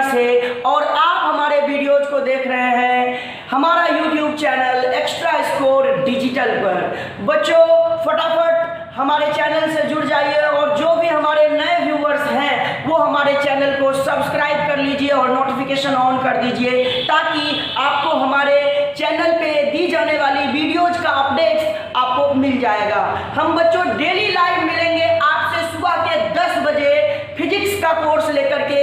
से और आप हमारे वीडियोज को देख रहे हैं हमारा YouTube channel extra score digital पर। बच्चों फटाफट हमारे चैनल से जुड़ जाइए और जो भी हमारे नए व्यूवर्स हैं वो हमारे चैनल को सब्सक्राइब कर लीजिए और नोटिफिकेशन ऑन कर दीजिए ताकि आपको हमारे चैनल पे दी जाने वाली वीडियोज का अपडेट्स आपको मिल जाएगा। हम बच्चों डेली लाइव मिलेंगे आपसे सुबह के 10 बजे फिजिक्स का कोर्स लेकर के।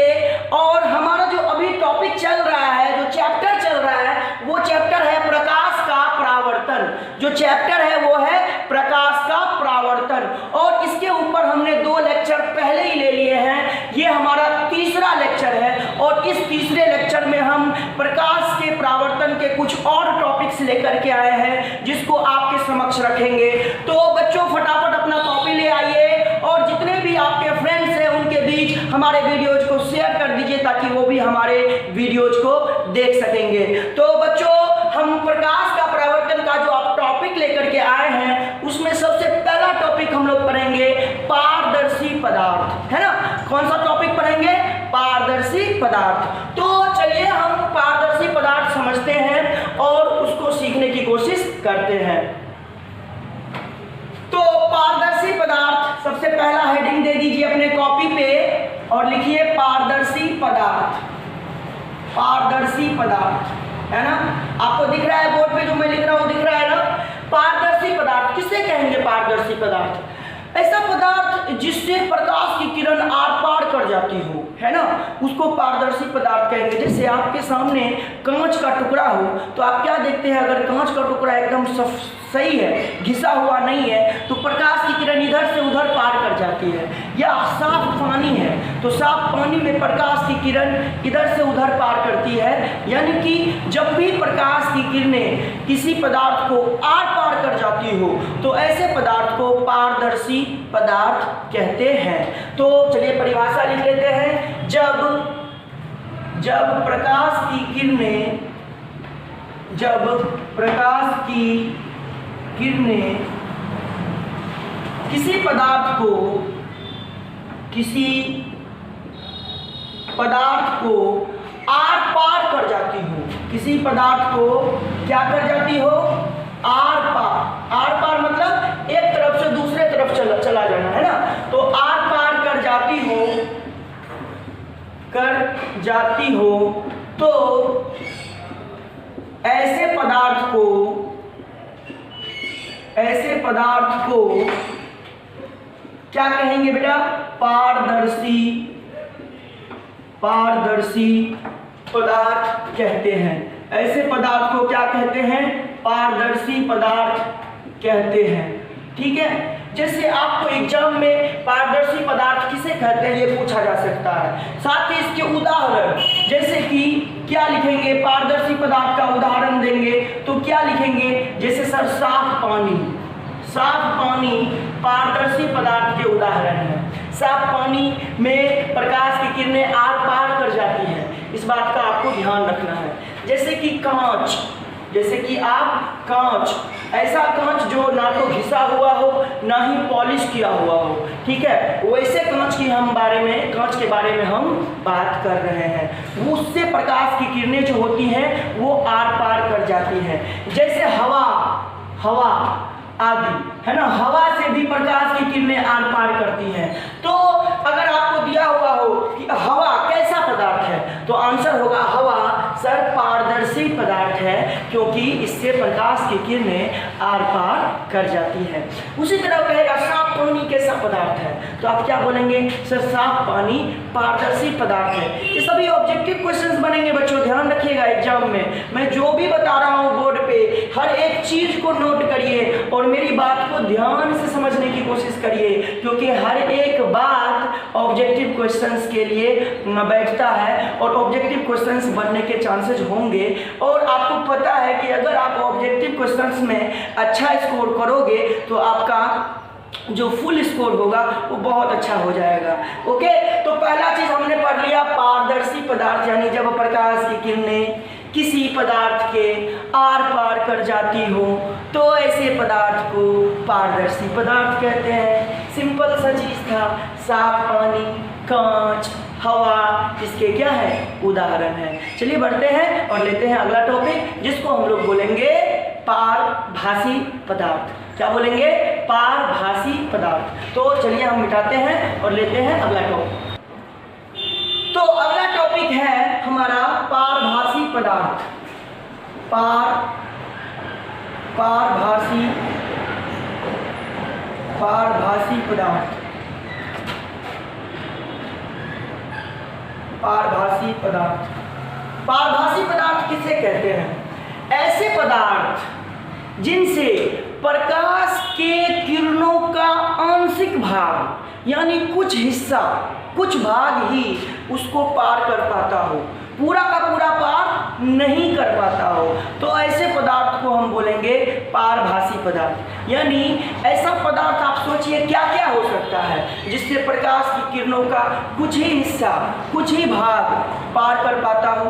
और हमारा जो अभी टॉपिक चल रहा है, जो चैप्टर चल रहा है, वो चैप्टर है प्रकाश का परावर्तन। जो चैप्टर है वो है प्रकाश का परावर्तन और इसके ऊपर हमने 2 लेक्चर पहले ही ले लिए हैं। ये हमारा तीसरा लेक्चर है और इस तीसरे लेक्चर में हम प्रकाश के परावर्तन के कुछ और टॉपिक्स लेकर के आए हैं जिसको आपके समक्ष रखेंगे। तो बच्चों फटाफट अपना कॉपी ले आइए और जितने भी आपके फ्रेंड्स हैं उनके बीच हमारे वीडियोज को शेयर कर दीजिए ताकि वो भी हमारे वीडियोज को देख सकेंगे। तो बच्चों हम प्रकाश का परावर्तन का जो आप टॉपिक लेकर के आए हैं उसमें सबसे पहला टॉपिक हम लोग पढ़ेंगे पारदर्शी पदार्थ, है ना। कौन सा टॉपिक पढ़ेंगे? पारदर्शी पदार्थ। तो चलिए हम पारदर्शी पदार्थ समझते हैं और उसको सीखने की कोशिश करते हैं। तो पारदर्शी पदार्थ सबसे पहला हेडिंग दे दीजिए अपने कॉपी पे और लिखिए पारदर्शी पदार्थ। पारदर्शी पदार्थ, है ना। आपको दिख रहा है बोर्ड पे जो मैं लिख रहा हूं, दिख रहा है ना। पारदर्शी पदार्थ किसे कहेंगे? पारदर्शी पदार्थ ऐसा पदार्थ जिससे प्रकाश की किरण आर पार कर जाती हो, है ना, उसको पारदर्शी पदार्थ कहेंगे। जैसे आपके सामने कांच का टुकड़ा हो तो आप क्या देखते हैं, अगर कांच का टुकड़ा एकदम सही है, घिसा हुआ नहीं है, तो प्रकाश की किरण इधर से उधर पार कर जाती है। या साफ पानी है तो साफ पानी में प्रकाश की किरण इधर से उधर पार करती है। यानी कि जब भी प्रकाश की किरणें किसी पदार्थ को आर पार कर जाती हो तो ऐसे पदार्थ को पारदर्शी पदार्थ कहते हैं। तो चलिए परिभाषा लिख लेते हैं। जब प्रकाश की किरणें किसी पदार्थ को आर पार कर जाती हो, किसी पदार्थ को क्या कर जाती हो? Are par. आर पार मतलब एक तरफ से दूसरे तरफ चला जाना, है ना। तो आर पार कर जाती हो तो ऐसे पदार्थ को क्या कहेंगे बेटा? पारदर्शी पदार्थ कहते हैं। ऐसे पदार्थ को क्या कहते हैं? पारदर्शी पदार्थ कहते हैं। ठीक है। जैसे आपको एग्जाम में पारदर्शी पदार्थ किसे कहते हैं ये पूछा जा सकता है। साथ ही इसके उदाहरण, जैसे कि क्या लिखेंगे? पारदर्शी पदार्थ का उदाहरण देंगे तो क्या लिखेंगे? जैसे सर साफ पानी पारदर्शी पदार्थ के उदाहरण है। साफ पानी में प्रकाश की किरणें आर पार कर जाती हैं, इस बात का आपको ध्यान रखना है। जैसे कि कांच, ऐसा कांच जो ना तो घिसा हुआ हो ना ही पॉलिश किया हुआ हो, ठीक है, वैसे कांच के बारे में हम बात कर रहे हैं। उससे प्रकाश की किरणें जो होती हैं वो आर पार कर जाती हैं। जैसे हवा आदि, है ना, हवा से भी प्रकाश की किरणें आर पार करती हैं। तो अगर आपको दिया हुआ हो कि हवा कैसा पदार्थ है तो आंसर होगा हवा सर पारदर्शी पदार्थ है क्योंकि इससे प्रकाश की किरणें आर पार कर जाती है। उसी तरह कहेगा साफ पानी कैसा पदार्थ है तो आप क्या बोलेंगे? सर साफ पानी पारदर्शी पदार्थ है। ये सभी ऑब्जेक्टिव क्वेश्चंस बनेंगे बच्चों, ध्यान रखिएगा। एग्जाम में मैं जो भी बता रहा हूँ बोर्ड पे हर एक चीज को नोट करिए और मेरी बात को ध्यान से समझने की कोशिश करिए क्योंकि हर एक बात ऑब्जेक्टिव क्वेश्चंस के लिए बैठता है और ऑब्जेक्टिव क्वेश्चंस बनने के चांसेस होंगे। और आपको पता है कि अगर आप ऑब्जेक्टिव क्वेश्चंस में अच्छा स्कोर करोगे तो आपका जो फुल स्कोर होगा वो बहुत अच्छा हो जाएगा। ओके, तो पहला चीज हमने पढ़ लिया पारदर्शी पदार्थ, यानी जब प्रकाश की किरणें किसी पदार्थ के आर पार कर जाती हो तो ऐसे पदार्थ को पारदर्शी पदार्थ कहते हैं। सिंपल सा चीज था, साफ पानी, कांच, हवा, इसके क्या है उदाहरण है। चलिए बढ़ते हैं और लेते हैं अगला टॉपिक, जिसको हम लोग बोलेंगे पारभासी पदार्थ। क्या बोलेंगे? पारभासी पदार्थ। तो चलिए हम मिटाते हैं और लेते हैं अगला टॉपिक। तो अगला टॉपिक है हमारा पारभासी पदार्थ। पारभासी पदार्थ। पारभासी पदार्थ। पारभासी पदार्थ किसे कहते हैं? ऐसे पदार्थ जिनसे प्रकाश के किरणों का आंशिक भाग यानी कुछ हिस्सा, कुछ भाग ही उसको पार कर पाता हो, पूरा का पूरा पार नहीं कर पाता हो, तो ऐसे पदार्थ को हम बोलेंगे पारभासी पदार्थ। यानी ऐसा पदार्थ आप सोचिए क्या क्या हो सकता है जिससे प्रकाश की किरणों का कुछ ही हिस्सा, कुछ ही भाग पार कर पाता हो।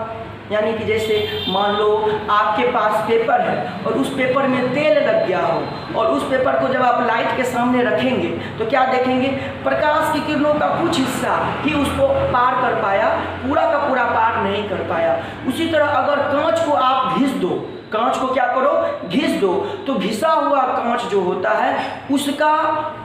यानी कि जैसे मान लो आपके पास पेपर है और उस पेपर में तेल लग गया हो, और उस पेपर को जब आप लाइट के सामने रखेंगे तो क्या देखेंगे? प्रकाश की किरणों का कुछ हिस्सा ही उसको पार कर पाया, पूरा का पूरा पार नहीं कर पाया। उसी तरह अगर कांच को आप घिस दो, कांच को क्या करो? घिस दो, तो घिसा हुआ कांच जो होता है उसका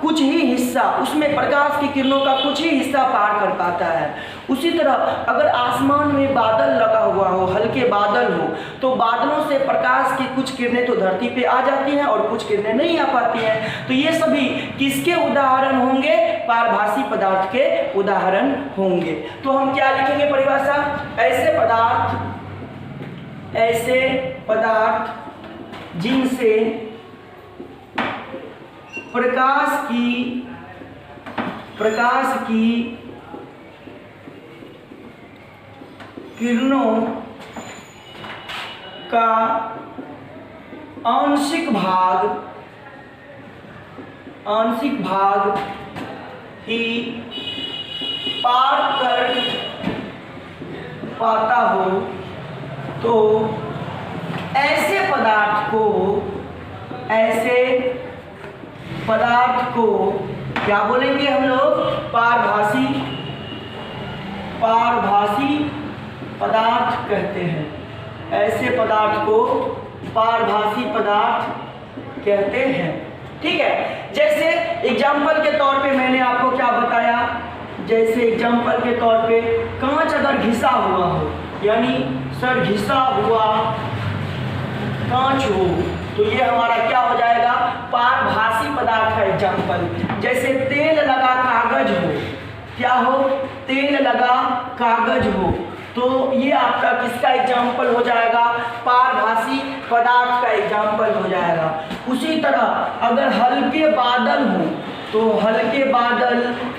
कुछ ही हिस्सा, उसमें प्रकाश की किरणों का कुछ ही हिस्सा पार कर पाता है। उसी तरह अगर आसमान में बादल लगा हुआ हो, हल्के बादल हो, तो बादलों से प्रकाश की कुछ किरणें तो धरती पे आ जाती हैं और कुछ किरणें नहीं आ पाती हैं। तो ये सभी किसके उदाहरण होंगे? पारभासी पदार्थ के उदाहरण होंगे। तो हम क्या लिखेंगे परिभाषा? ऐसे पदार्थ जिनसे प्रकाश की किरणों का आंशिक भाग ही पार कर पाता हो, तो ऐसे पदार्थ को क्या बोलेंगे हम लोग? पारभासी पदार्थ कहते हैं। ऐसे पदार्थ को पारभासी पदार्थ कहते हैं। ठीक है, जैसे एग्जाम्पल के तौर पे मैंने आपको क्या बताया? जैसे एग्जाम्पल के तौर पे कांच अगर घिसा हुआ हो, यानी सर घिसा हुआ कांच हो, तो ये हमारा क्या हो जाएगा? पारभासी पदार्थ का एग्जाम्पल। जैसे तेल लगा कागज हो, क्या हो? तेल लगा कागज हो, तो ये आपका किसका एग्जाम्पल हो जाएगा? पारभासी पदार्थ का एग्जाम्पल हो जाएगा। उसी तरह अगर हल्के बादल हो, तो हल्के बादल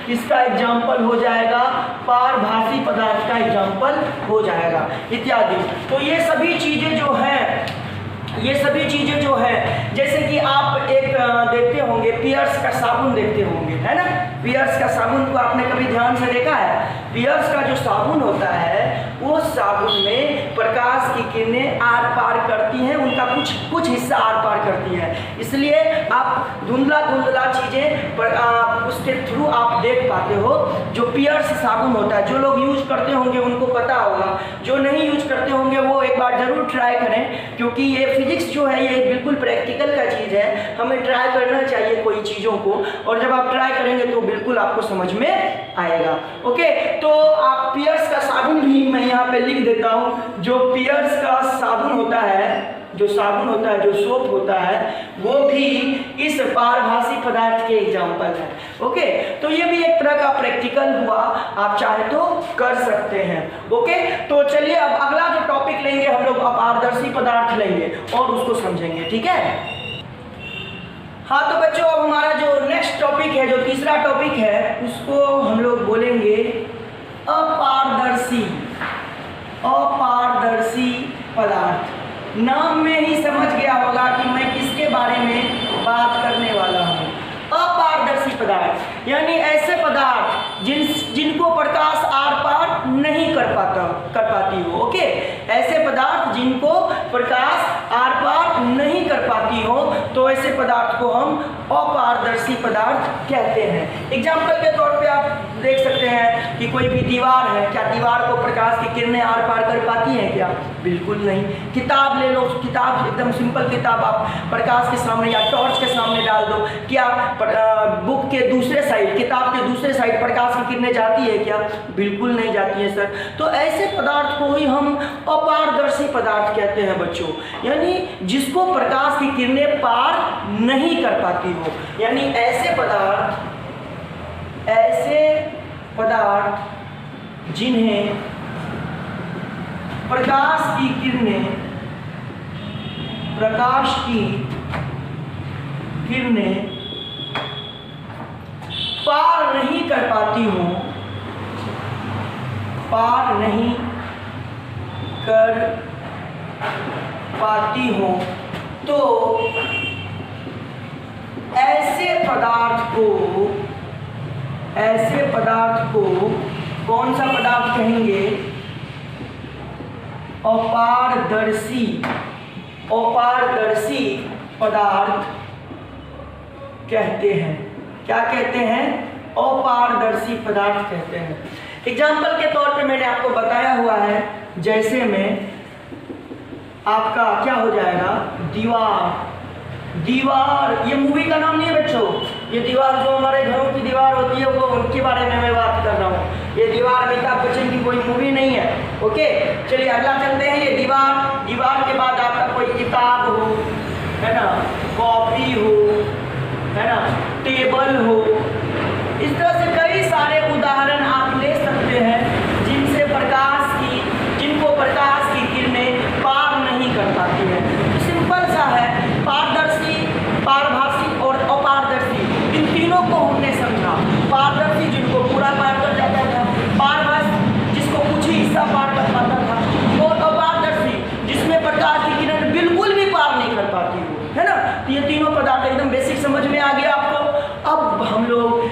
किसका एग्जाम्पल हो जाएगा? पारभासी पदार्थ का एग्जाम्पल हो जाएगा, इत्यादि। तो ये सभी चीजें जो है, जैसे कि आप एक देखते होंगे पियर्स का साबुन देखते होंगे, है ना? पियर्स का साबुन को आपने कभी ध्यान से देखा है? पियर्स का जो साबुन होता है वो साबुन में प्रकाश की किरणें आर पार करती हैं, उनका कुछ हिस्सा आर पार करती हैं, इसलिए आप धुंधला चीज़ें उसके थ्रू आप देख पाते हो। जो पियर्स साबुन होता है, जो लोग यूज करते होंगे उनको पता होगा, जो नहीं यूज करते होंगे वो एक बार ज़रूर ट्राई करें, क्योंकि ये फिजिक्स जो है ये बिल्कुल प्रैक्टिकल का चीज़ है, हमें ट्राई करना चाहिए कोई चीज़ों को, और जब आप ट्राई करेंगे तो बिल्कुल आपको समझ में आएगा। ओके, तो आप पियर्स का साबुन भी मैं यहाँ पे लिख देता हूँ। जो पियर्स का साबुन होता है, जो सोप होता है, वो भी इस पारभासी पदार्थ के एग्जाम्पल है। ओके, तो ये भी एक तरह का प्रैक्टिकल हुआ, आप चाहे तो कर सकते हैं। ओके, तो चलिए अब अगला जो टॉपिक लेंगे हम लोग अपारदर्शी पदार्थ लेंगे और उसको समझेंगे, ठीक है? हाँ, तो बच्चों अब हमारा जो नेक्स्ट टॉपिक है, जो तीसरा टॉपिक है, उसको हम लोग बोलेंगे अपारदर्शी पदार्थ। नाम में ही समझ गया होगा कि मैं किसके बारे में बात करने वाला हूँ। अपारदर्शी पदार्थ यानी ऐसे पदार्थ जिनको प्रकाश आर पार नहीं कर पाती हो। ओके, ऐसे पदार्थ जिनको प्रकाश आर पार नहीं कर पाती हो, तो ऐसे पदार्थ को हम अपारदर्शी पदार्थ कहते हैं। एग्जाम्पल के तौर पे आप देख सकते हैं कि कोई भी दीवार है, क्या दीवार को प्रकाश की किरणें आर पार कर पाती हैं क्या? बिल्कुल नहीं। किताब ले लो, किताब एकदम सिंपल किताब आप प्रकाश के सामने या टॉर्च के सामने डाल दो, क्या बुक के दूसरे साइड, किताब के दूसरे साइड प्रकाश की किरणें जाती है क्या? बिल्कुल नहीं जाती है सर। तो ऐसे पदार्थ को ही हम अपारदर्शी पदार्थ कहते हैं बच्चों, यानी जिसको प्रकाश की किरणें पार नहीं कर पाती हो। यानी ऐसे पदार्थ जिन्हें प्रकाश की किरणें पार नहीं कर पाती हो, तो ऐसे पदार्थ को कौन सा पदार्थ कहेंगे? अपारदर्शी पदार्थ कहते हैं। क्या कहते हैं? अपारदर्शी पदार्थ कहते हैं। एग्जाम्पल के तौर पे मैंने आपको बताया हुआ है, जैसे में आपका क्या हो जाएगा? दीवार, ये मूवी का नाम नहीं है बच्चों, ये दीवार जो हमारे घरों की दीवार होती है वो उनके बारे में मैं बात कर रहा हूँ। ये दीवार अमिताभ बच्चन की कोई मूवी नहीं है। ओके, चलिए अगला चलते हैं। ये दीवार के बाद आपका कोई किताब हो, है ना, कॉपी हो, है ना, टेबल हो, इस तरह से कई सारे उदाहरण आप ले सकते हैं जिनको प्रकाश की किरणें पार नहीं कर पाती है। तो सिंपल सा है, पारदर्शी, पारभासी और अपारदर्शी, इन तीनों को हमने समझा। पारदर्शी जिनको पूरा पार कर जाता था, पारभासी जिसको कुछ ही हिस्सा पार कर पाता था, और अपारदर्शी जिसमें प्रकाश की किरण बिल्कुल भी पार नहीं कर पाती हो, है ना। तो ये तीनों पदार्थ एकदम बेसिक समझ में आ गया आपको। अब हम लोग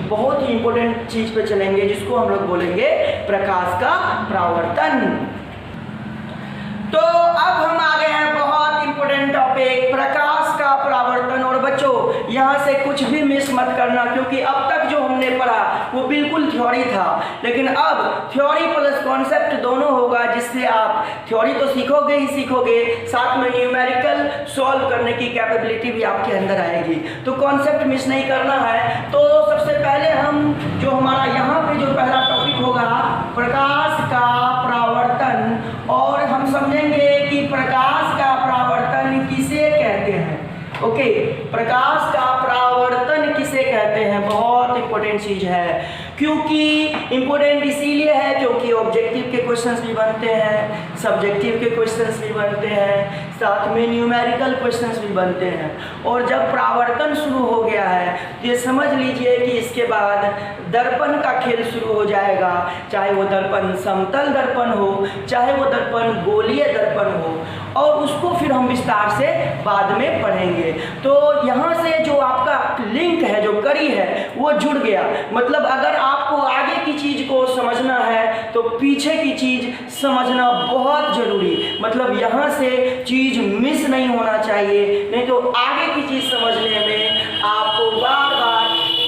बहुत ही इंपॉर्टेंट चीज पे चलेंगे, जिसको हम लोग बोलेंगे प्रकाश का परावर्तन। तो अब हम आ गए हैं बहुत इंपॉर्टेंट टॉपिक, प्रकाश का परावर्तन। और बच्चों यहाँ से कुछ भी मिस मत करना, क्योंकि अब तक जो हमने पढ़ा वो बिल्कुल थ्योरी था, लेकिन अब थ्योरी प्लस कॉन्सेप्ट दोनों होगा, जिससे आप थ्योरी तो सीखोगे ही सीखोगे, साथ में न्यूमेरिकल सॉल्व करने की कैपेबिलिटी भी आपके अंदर आएगी। तो कॉन्सेप्ट मिस नहीं करना है। तो सबसे पहले हम जो हमारा यहाँ पे जो पहला टॉपिक होगा, प्रकाश का परावर्तन, और हम समझेंगे कि प्रकाश का परावर्तन किसे कहते हैं। ओके, प्रकाश का परावर्तन किसे कहते हैं, बहुत इंपॉर्टेंट चीज है। क्योंकि इंपॉर्टेंट इसीलिए है क्योंकि ऑब्जेक्टिव के क्वेश्चंस भी बनते हैं, सब्जेक्टिव के क्वेश्चंस भी बनते हैं, साथ में न्यूमेरिकल क्वेश्चंस भी बनते हैं। और जब परावर्तन शुरू हो गया है तो ये समझ लीजिए कि इसके बाद दर्पण का खेल शुरू हो जाएगा, चाहे वो दर्पण समतल दर्पण हो, चाहे वो दर्पण गोलीय दर्पण हो, और उसको फिर हम विस्तार से बाद में पढ़ेंगे। तो यहाँ से जो आपका लिंक है, जो कड़ी है, वो जुड़ गया। मतलब अगर आपको आगे की चीज को समझना है तो पीछे की चीज समझना बहुत जरूरी, मतलब यहाँ से चीज मिस नहीं होना चाहिए, नहीं तो आगे की चीज समझने में आपको बार बार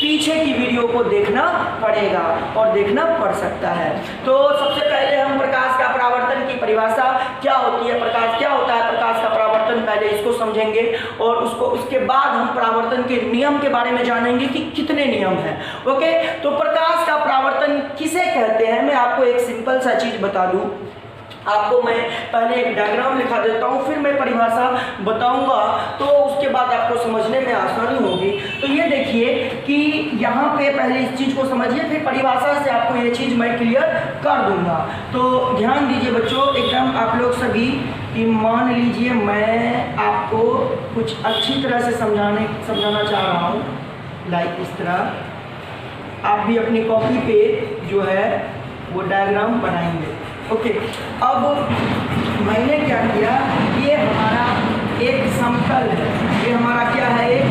पीछे की वीडियो को देखना पड़ेगा और देखना पड़ सकता है। तो सबसे पहले हम प्रकाश का परावर्तन की परिभाषा क्या होती है, प्रकाश क्या होता है, प्रकाश का परावर्तन, पहले इसको समझेंगे, और उसके बाद हम परावर्तन के नियम के बारे में जानेंगे कि कितने नियम हैं। ओके, तो प्रकाश का परावर्तन किसे कहते हैं, मैं आपको एक सिंपल सा चीज बता दूं। आपको मैं पहले एक डायग्राम लिखा देता हूँ, फिर मैं परिभाषा बताऊंगा, तो उसके बाद आपको समझने में आसानी होगी। तो ये देखिए कि यहाँ पे पहले इस चीज़ को समझिए, फिर परिभाषा से आपको ये चीज़ मैं क्लियर कर दूंगा। तो ध्यान दीजिए बच्चों, एकदम आप लोग सभी, कि मान लीजिए मैं आपको कुछ अच्छी तरह से समझाना चाह रहा हूँ, लाइक इस तरह आप भी अपनी कॉपी पे जो है वो डायग्राम बनाएंगे। ओके, अब मैंने क्या किया, ये हमारा एक समतल है, ये हमारा क्या है, एक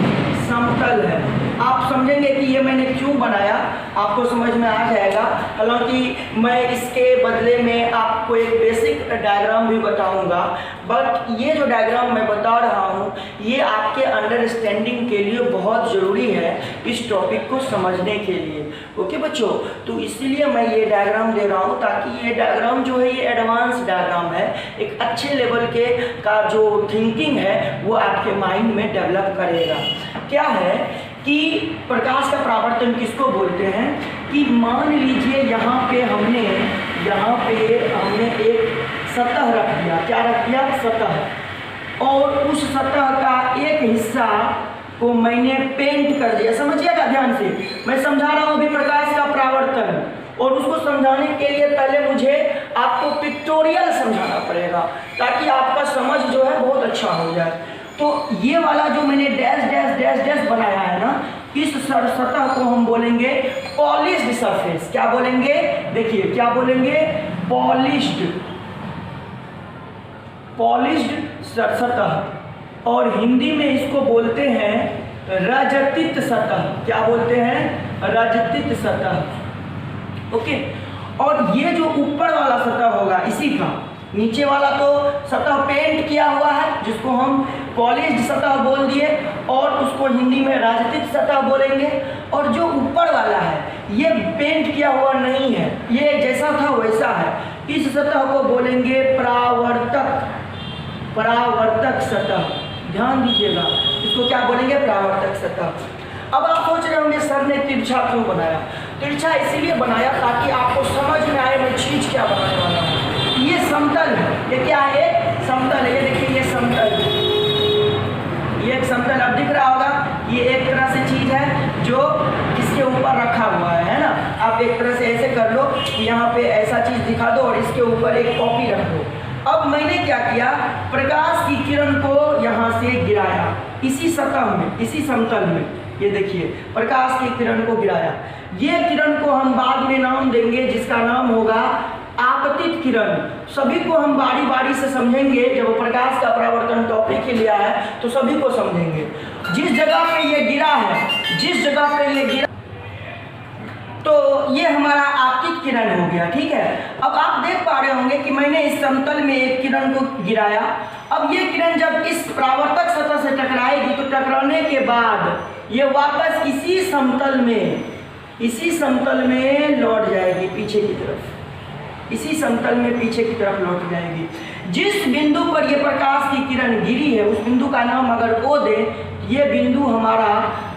समतल है। आप समझेंगे कि ये मैंने क्यों बनाया। आपको समझ में आ जाएगा। हालांकि मैं इसके बदले में आपको एक बेसिक डायग्राम भी बताऊंगा, बट ये जो डायग्राम मैं बता रहा हूँ ये आपके अंडरस्टैंडिंग के लिए बहुत ज़रूरी है, इस टॉपिक को समझने के लिए। ओके बच्चों, तो इसीलिए मैं ये डायग्राम दे रहा हूँ, ताकि ये डायग्राम जो है ये एडवांस डायग्राम है, एक अच्छे लेवल के का जो थिंकिंग है वो आपके माइंड में डेवलप करेगा। क्या है कि प्रकाश का परावर्तन किसको बोलते हैं, कि मान लीजिए यहाँ पे हमने एक सतह रख दिया। क्या रख दिया? सतह। और उस सतह का एक हिस्सा को मैंने पेंट कर दिया। समझिएगा ध्यान से, मैं समझा रहा हूँ अभी प्रकाश का परावर्तन, और उसको समझाने के लिए पहले मुझे आपको पिक्टोरियल समझाना पड़ेगा, ताकि आपका समझ जो है बहुत अच्छा हो जाए। तो ये वाला जो मैंने डैश डैश डैश डैश बनाया है ना, इस सतह को हम बोलेंगे पॉलिश्ड सरफेस। क्या बोलेंगे? देखिए क्या बोलेंगे? पॉलिश्ड सतह, और हिंदी में इसको बोलते हैं रजतित सतह। क्या बोलते हैं? रजतित सतह। ओके, और ये जो ऊपर वाला सतह होगा इसी का, नीचे वाला तो सतह पेंट किया हुआ है जिसको हम पॉलिश्ड सतह बोल दिए, और उसको हिंदी में राजतित सतह बोलेंगे। और जो ऊपर वाला है ये पेंट किया हुआ नहीं है, ये जैसा था वैसा है, इस सतह को बोलेंगे परावर्तक सतह। ध्यान दीजिएगा, इसको क्या बोलेंगे? परावर्तक सतह। अब आप सोच रहे होंगे सर ने तिरछा क्यों बनाया? तिरछा इसीलिए बनाया ताकि आपको समझ में आए मैं चीज क्या बनाने वाला हूँ। ये समतल है, ये क्या है? समतल है। ये देखिए ये समतल, ये एक समतल अब दिख रहा होगा। ये एक तरह से चीज है जो किसके ऊपर रखा हुआ है ना। आप एक तरह से ऐसे कर लो कि यहाँ पे ऐसा चीज दिखा दो और इसके ऊपर एक कॉपी रख दो। अब मैंने क्या किया? प्रकाश की किरण को यहाँ से गिराया इसी सतह में, इसी समतल में। ये देखिए प्रकाश की किरण को गिराया। ये किरण को हम बाद में नाम देंगे जिसका नाम होगा आपतित किरण। सभी को हम बारी बारी से समझेंगे। जब प्रकाश का परावर्तन टॉपिक के लिए आया है तो सभी को समझेंगे। जिस जगह पे ये गिरा है, जिस जगह पे ये गिरा, तो ये हमारा आपतित किरण हो गया। ठीक है, अब आप देख पा रहे होंगे कि मैंने इस समतल में एक किरण को गिराया। अब ये किरण जब इस परावर्तक सतह से टकराएगी तो टकराने के बाद ये वापस इसी समतल में लौट जाएगी पीछे की तरफ। इसी समतल में पीछे की तरफ लौट जाएगी। जिस बिंदु पर ये प्रकाश की किरण गिरी है उस बिंदु का नाम अगर ओ दे, ये बिंदु हमारा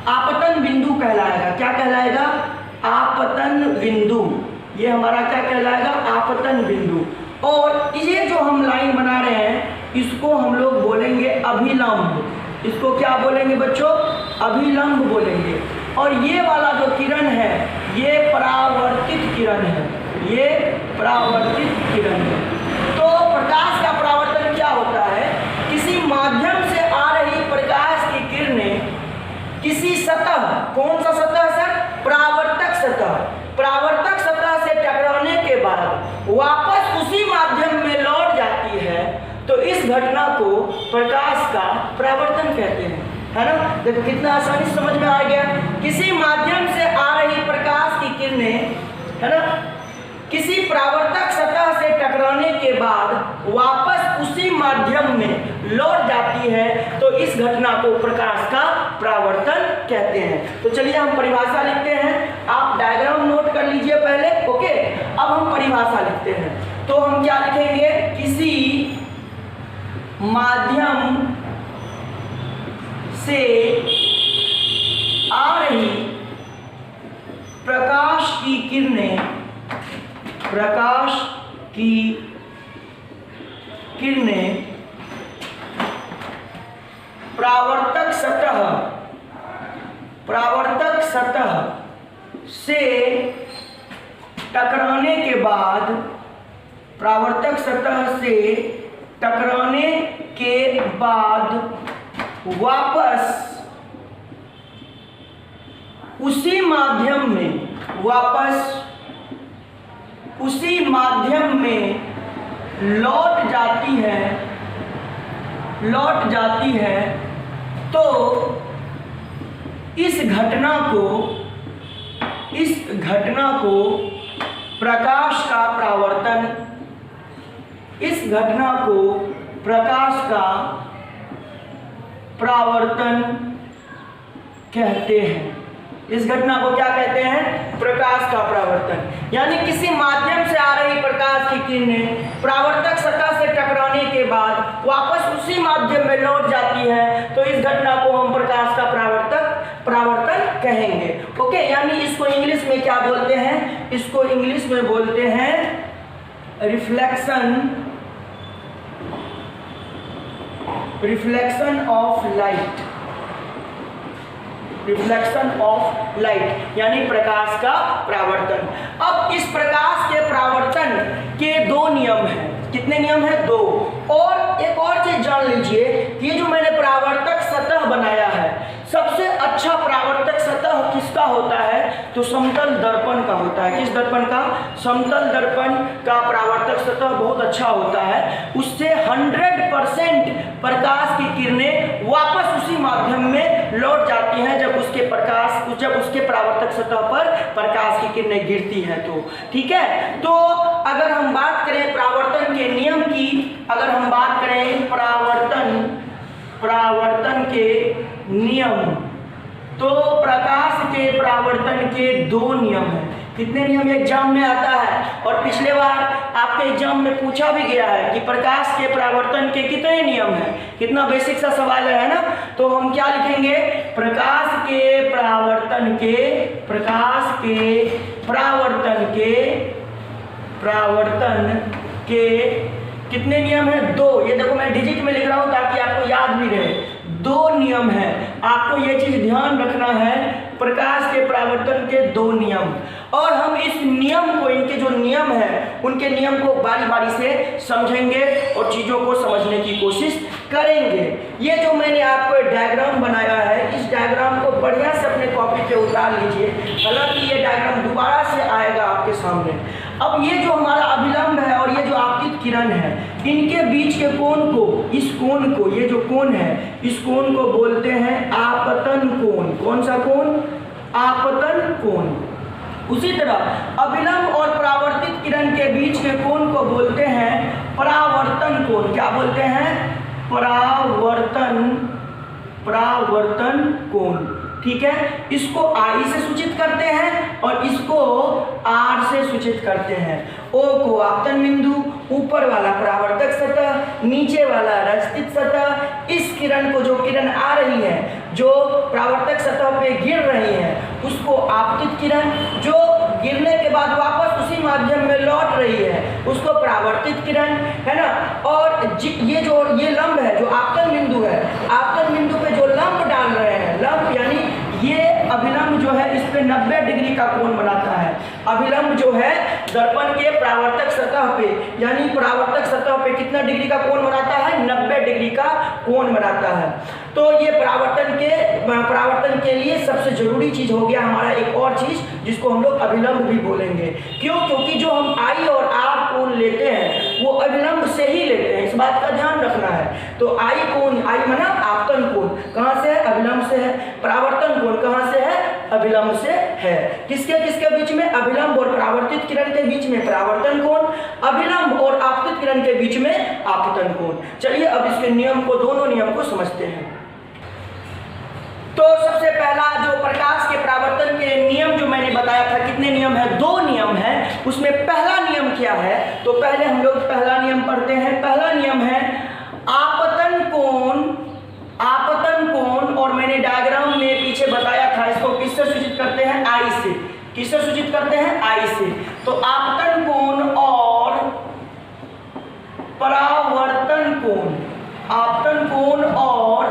आपतन बिंदु कहलाएगा। क्या कहलाएगा? आपतन बिंदु। ये हमारा क्या कहलाएगा? आपतन बिंदु। और ये जो हम लाइन बना रहे हैं इसको हम लोग बोलेंगे अभिलंब। इसको क्या बोलेंगे बच्चों? अभिलंब बोलेंगे। और ये वाला जो किरण है ये परावर्तित किरण है, ये परावर्तित किरण है। तो प्रकाश का परावर्तन क्या होता है? किसी माध्यम से आ रही प्रकाश की किरणें किसी सतह, कौन सा सतह सर? परावर्तक सतह। परावर्तक सतह से टकराने के बाद वापस उसी माध्यम में लौट जाती है, तो इस घटना को प्रकाश का परावर्तन कहते हैं, है ना। देखो कितना आसानी से समझ में आ गया। किसी माध्यम से आ रही प्रकाश की किरणें, है ना, किसी परावर्तक सतह से टकराने के बाद वापस उसी माध्यम में लौट जाती है, तो इस घटना को प्रकाश का परावर्तन कहते हैं। तो चलिए हम परिभाषा लिखते हैं। आप डायग्राम नोट कर लीजिए पहले। ओके, अब हम परिभाषा लिखते हैं। तो हम क्या लिखेंगे? किसी माध्यम से आ रही प्रकाश की किरणें, प्रकाश की किरणें परावर्तक सतह से टकराने के बाद, परावर्तक सतह से टकराने के बाद वापस उसी माध्यम में लौट जाती है, तो इस घटना घटना को प्रकाश का परावर्तन, इस घटना को प्रकाश का परावर्तन कहते हैं। इस घटना को क्या कहते हैं? प्रकाश का परावर्तन। यानी किसी माध्यम से आ रही प्रकाश की किरणें परावर्तक सतह से टकराने के बाद वापस उसी माध्यम में लौट जाती है, तो इस घटना को हम प्रकाश का परावर्तन कहेंगे। ओके, यानी इसको इंग्लिश में क्या बोलते हैं? इसको इंग्लिश में बोलते हैं reflection of light. Reflection of light यानी प्रकाश का परावर्तन। अब इस प्रकाश के परावर्तन के दो नियम हैं। कितने नियम हैं? दो। और एक और चीज जान लीजिए, ये जो मैंने परावर्तक सतह बनाया है, सबसे अच्छा परावर्तक सतह किसका होता है? तो समतल दर्पण का होता है। किस दर्पण का? समतल दर्पण का परावर्तक सतह बहुत अच्छा होता है। उससे 100% प्रकाश की किरणें वापस उसी माध्यम में लौट जाती हैं जब उसके परावर्तक सतह पर प्रकाश की किरणें गिरती हैं। तो ठीक है, तो अगर हम बात करें परावर्तन के नियम की, अगर हम बात करें परावर्तन के नियम, तो प्रकाश के परावर्तन के दो नियम हैं। कितने नियम एग्जाम में आता है? और पिछले बार आपके एग्जाम में पूछा भी गया है कि प्रकाश के परावर्तन के कितने नियम हैं। कितना बेसिक सा सवाल है ना? तो हम क्या लिखेंगे? प्रकाश के परावर्तन के कितने नियम हैं? दो। ये देखो मैं डिजिट में लिख रहा हूं ताकि आपको याद भी रहे। दो नियम है, आपको ये चीज ध्यान रखना है, प्रकाश के परावर्तन के दो नियम। और हम इस नियम को, इनके जो नियम है, उनके नियम को बारी बारी से समझेंगे और चीजों को समझने की कोशिश करेंगे। ये जो मैंने आपको डायग्राम बनाया है, इस डायग्राम को बढ़िया से अपने कॉपी पे उतार लीजिए। हालांकि ये डायग्राम दोबारा से आएगा आपके सामने। अब ये जो हमारा अभिलंब है और ये जो आपतित किरण है, इनके बीच के कोण को, इस कोण को, ये जो कोण है, इस कोण को बोलते हैं आपतन कोण। कौन सा कोण? आपतन कोण। उसी तरह अभिलंब और परावर्तित किरण के बीच के कोण को बोलते हैं परावर्तन कोण। क्या बोलते हैं? परावर्तन कोण। ठीक है, इसको आई से सूचित करते हैं और इसको आर से सूचित करते हैं। ओ को आपतन बिंदु, ऊपर वाला परावर्तक सतह, नीचे वाला रजतित सतह। इस किरण को, जो किरण आ रही है, जो परावर्तक सतह पे गिर रही है, उसको आपतित किरण, जो गिरने के बाद वापस उसी माध्यम में लौट रही है, उसको परावर्तित किरण, है ना। और ये लंब है, जो आपतन बिंदु है, आपतन बिंदु पे जो लंब डाल रहे हैं, लंब यानी ये अभिलंब जो है, इस पे 90 डिग्री का कोण बनाता है। अभिलंब जो है दर्पण के परावर्तक सतह पे, यानी परावर्तक सतह पे कितना डिग्री का कोण बनाता है? 90 डिग्री का कोण बनाता है। तो ये परावर्तन के लिए सबसे जरूरी चीज हो गया हमारा एक और चीज, जिसको हम लोग अभिलंब भी बोलेंगे। क्यों? क्योंकि जो हम आई और आर कोण लेते हैं वो अभिलंब से ही लेते हैं, इस बात का ध्यान रखना है। तो आई कोण, आई माना आपतन कोण, कहां से है? अभिलंब से है। परावर्तन कोण कहां से है? अभिलंब से है। किसके किसके बीच में? अभिलंब और परावर्तित किरण के बीच में परावर्तन कोण, अभिलंब और आपतित किरण के बीच में आपतन कोण। चलिए अब इसके नियम को, दोनों नियम को समझते हैं। तो सबसे पहला जो प्रकाश के परावर्तन के नियम जो मैंने बताया था, कितने नियम है? दो नियम है। उसमें पहला नियम क्या है? तो पहले हम लोग पहला नियम पढ़ते हैं। पहला नियम है आपतन कोण, और मैंने डायग्राम में पीछे बताया था, इसको किससे सूचित करते हैं? आई से। किससे सूचित करते हैं? आई से। तो आपतन कोण और परावर्तन कोण, आपतन कोण और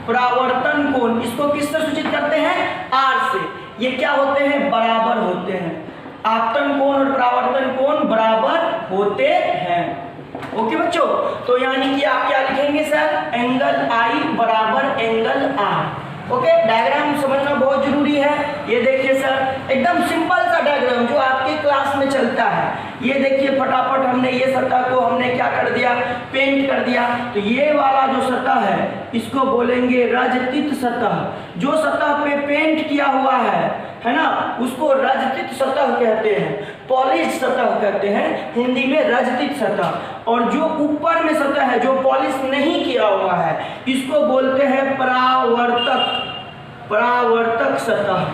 परावर्तन कोण, इसको किससे सूचित करते हैं? आर से। ये क्या होते हैं? बराबर होते हैं। आपतन कोण और परावर्तन कोण बराबर होते हैं। ओके बच्चों, तो यानी कि आप क्या लिखेंगे सर? एंगल आई बराबर एंगल आर। ओके, डायग्राम समझना बहुत जरूरी है। ये देखिए सर, एकदम सिंपल सा डायग्राम जो आपके क्लास में चलता है। ये देखिए फटाफट हमने ये सतह को हमने क्या कर दिया? पेंट कर दिया। तो ये वाला जो सतह है, इसको बोलेंगे रजतित सतह। जो सतह पे पेंट किया हुआ है, है ना, उसको रजतित सतह कहते हैं, पॉलिश सतह कहते हैं, हिंदी में रजतित सतह। और जो ऊपर में सतह है जो पॉलिश नहीं किया हुआ है इसको बोलते हैं परावर्तक, परावर्तक सतह।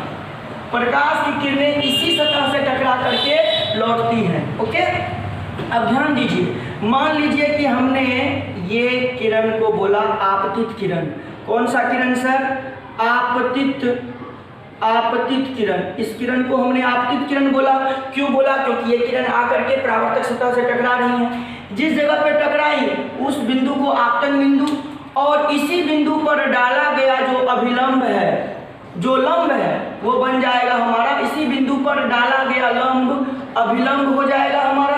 प्रकाश की किरणें इसी सतह से टकरा करके लौटती हैं। ओके, अब ध्यान दीजिए, मान लीजिए कि हमने ये किरण को बोला आपतित किरण। कौन सा किरण सर? आपतित, आपतित किरण। इस किरण को हमने आपतित किरण बोला। क्यों बोला? क्योंकि ये किरण आकर के परावर्तक सतह से टकरा रही है। जिस जगह पर टकराई उस बिंदु को आपतन बिंदु, और इसी बिंदु पर डाला गया जो अभिलंब है, जो लंब है वो बन जाएगा हमारा, इसी बिंदु पर डाला गया लंब अभिलंब हो जाएगा हमारा।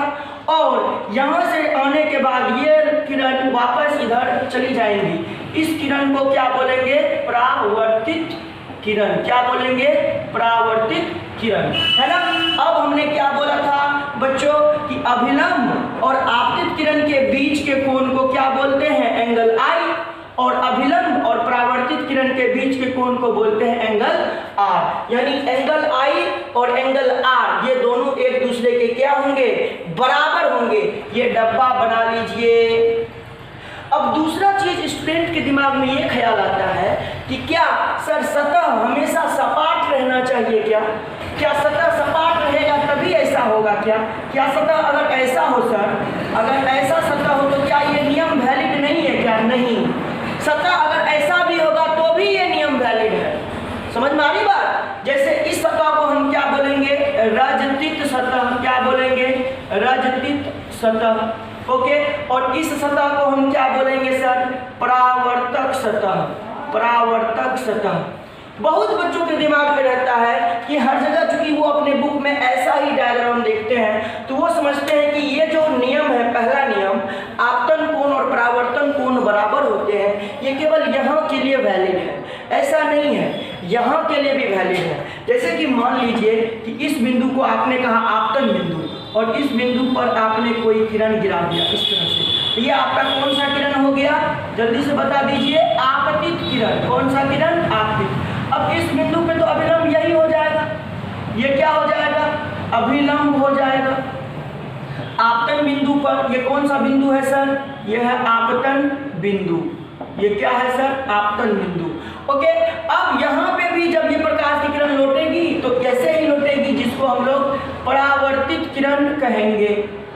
और यहाँ से आने के बाद ये किरण वापस इधर चली जाएंगी। इस किरण को क्या बोलेंगे? परावर्तित किरण। क्या बोलेंगे? परावर्तित किरण, है ना। अब हमने क्या बोला था बच्चों कि अभिलंब और आपतित किरण के बीच के कोण को क्या बोलते हैं? एंगल आई। और अभिलंब और परावर्तित किरण के बीच के कोण को बोलते हैं एंगल आर। यानी एंगल आई और एंगल आर ये दोनों एक दूसरे के क्या होंगे? बराबर होंगे। ये डब्बा बना लीजिए। अब दूसरा चीज स्टूडेंट के दिमाग में ये ख्याल आता है कि क्या सर सतह हमेशा सपाट रहना चाहिए क्या? क्या सतह सपाट रहेगा तभी ऐसा होगा क्या? क्या सतह अगर ऐसा हो सर, अगर ऐसा सतह हो तो क्या ये नियम वैलिड नहीं है क्या? नहीं। सतह अगर ऐसा भी होगा तो भी ये नियम वैलिड है। समझ में आ रही बात? जैसे इस सतह को हम क्या बोलेंगे? रजतित सतह। क्या बोलेंगे? रजतित सतह। ओके, और इस सतह को हम क्या बोलेंगे सर? परावर्तक सतह, परावर्तक सतह। बहुत बच्चों के दिमाग में रहता है कि हर जगह चूंकि वो अपने बुक में ऐसा ही डायग्राम देखते हैं तो वो समझते हैं कि ये जो नियम है, पहला नियम आपतन कोण और परावर्तन कोण बराबर होते हैं, ये केवल यहाँ के लिए वैलिड है। ऐसा नहीं है, यहाँ के लिए भी वैलिड है। जैसे कि मान लीजिए कि इस बिंदु को आपने कहा आपतन बिंदु और इस बिंदु पर आपने कोई किरण गिरा दिया इस तरह से, तो ये आपका कौन सा किरण हो गया? जल्दी से बता दीजिए। आपतित किरण। कौन सा किरण? आपतित। अब इस बिंदु पे तो अभिलंब यही हो जाएगा। ये क्या हो जाएगा? अभिलंब हो जाएगा। आपतन बिंदु पर ये कौन सा बिंदु है सर? ये है आपतन बिंदु। ये क्या है सर? आपतन बिंदु। ओके, अब यहाँ पे भी जब ये प्रकाश की किरण लौटेगी तो ऐसे ही लौटेगी जिसको हम लोग परावर्तित किरण कहेंगे,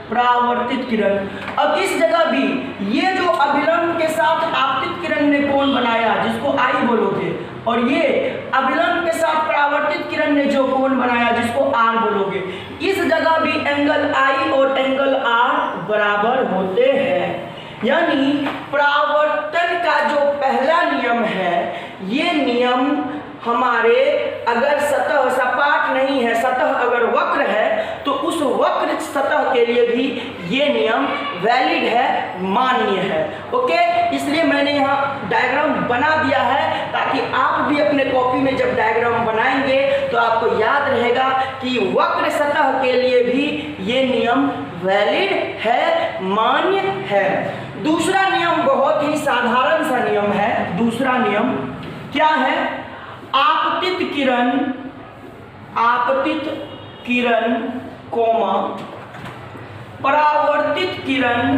परावर्तित किरण। अब इस जगह भी ये जो अभिलंब के साथ आपतित किरण ने कोण बनाया जिसको आई बोलोगे, और ये अभिलंब के साथ परावर्तित किरण ने जो कोण बनाया जिसको आर बोलोगे, इस जगह भी एंगल आई और एंगल आर बराबर होते हैं। यानी परावर्तन का जो पहला नियम है, ये नियम हमारे अगर सतह सपाट नहीं है, सतह अगर वक्र है तो उस वक्र सतह के लिए भी ये नियम वैलिड है, मान्य है। ओके, इसलिए मैंने यहाँ डायग्राम बना दिया है ताकि आप भी अपने कॉपी में जब डायग्राम बनाएंगे तो आपको याद रहेगा कि वक्र सतह के लिए भी ये नियम वैलिड है, मान्य है। दूसरा नियम बहुत ही साधारण सा नियम है। दूसरा नियम क्या है? आपतित किरण, आपतित किरण कोमा परावर्तित किरण,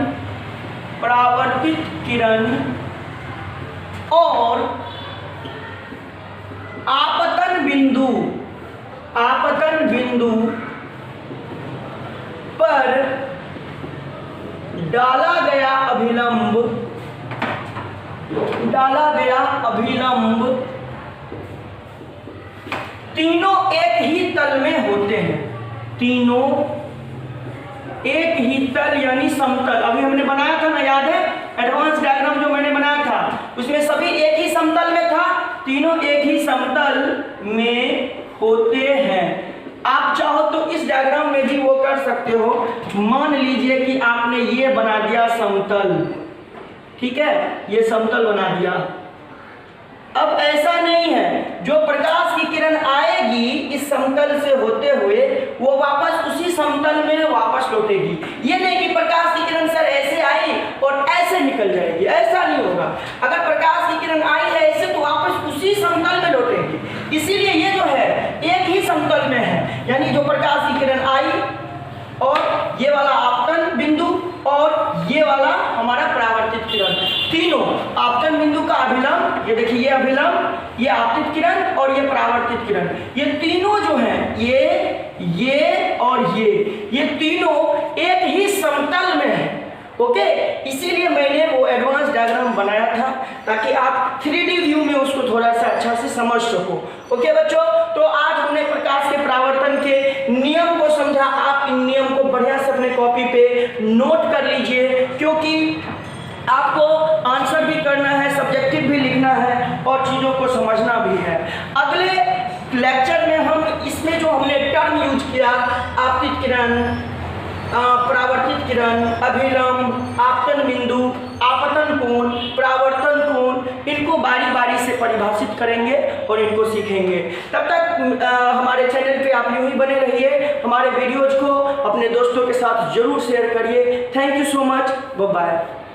परावर्तित किरण और आपतन बिंदु, आपतन बिंदु पर डाला गया अभिलंब, डाला गया अभिलंब तीनों एक ही तल में होते हैं। तीनों एक ही तल यानी समतल। अभी हमने बनाया था ना, याद है? एडवांस डायग्राम जो मैंने बनाया था उसमें सभी एक ही समतल में था। तीनों एक ही समतल में होते हैं। आप चाहो तो इस डायग्राम में भी वो कर सकते हो। मान लीजिए कि आपने ये बना दिया समतल, ठीक है, ये समतल बना दिया। अब ऐसा नहीं है, जो प्रकाश की किरण आएगी इस समतल से होते हुए वो वापस उसी समतल में वापस लौटेगी। ये नहीं कि प्रकाश की किरण सर ऐसे आई और ऐसे निकल जाएगी, ऐसा नहीं होगा। अगर प्रकाश की किरण आई है ऐसे तो वापस उसी समतल में लौटेगी। इसीलिए ये जो है एक ही समतल में है, यानी जो प्रकाश की किरण आई और ये वाला आपतन बिंदु और ये वाला हमारा परावर्तित किरण, तीनों आपतन बिंदु का अभिलंब, ये देखिए ये अभिलंब, ये आपतित किरण और ये परावर्तित किरण, ये तीनों जो हैं ये और ये तीनों एक ही समतल में है। ओके, इसीलिए मैंने वो एडवांस डायग्राम बनाया था ताकि आप 3D व्यू में उसको थोड़ा सा अच्छा से समझ सको। ओके बच्चों, तो आज हमने प्रकाश के परावर्तन के नियम को समझा। आप इन नियम को बढ़िया से अपने कॉपी पे नोट कर लीजिए, क्योंकि आपको आंसर भी करना है, सब्जेक्टिव भी लिखना है और चीज़ों को समझना भी है। अगले लेक्चर में हम इसमें जो हमने टर्म यूज किया, आपतित किरण, परावर्तित किरण, अभिलंब, आपतन बिंदु, आपतन कोण, परावर्तन कोण, इनको बारी बारी से परिभाषित करेंगे और इनको सीखेंगे। तब तक हमारे चैनल पे आप यूं ही बने रहिए, हमारे वीडियोज को अपने दोस्तों के साथ जरूर शेयर करिए। Thank you so much, bye bye.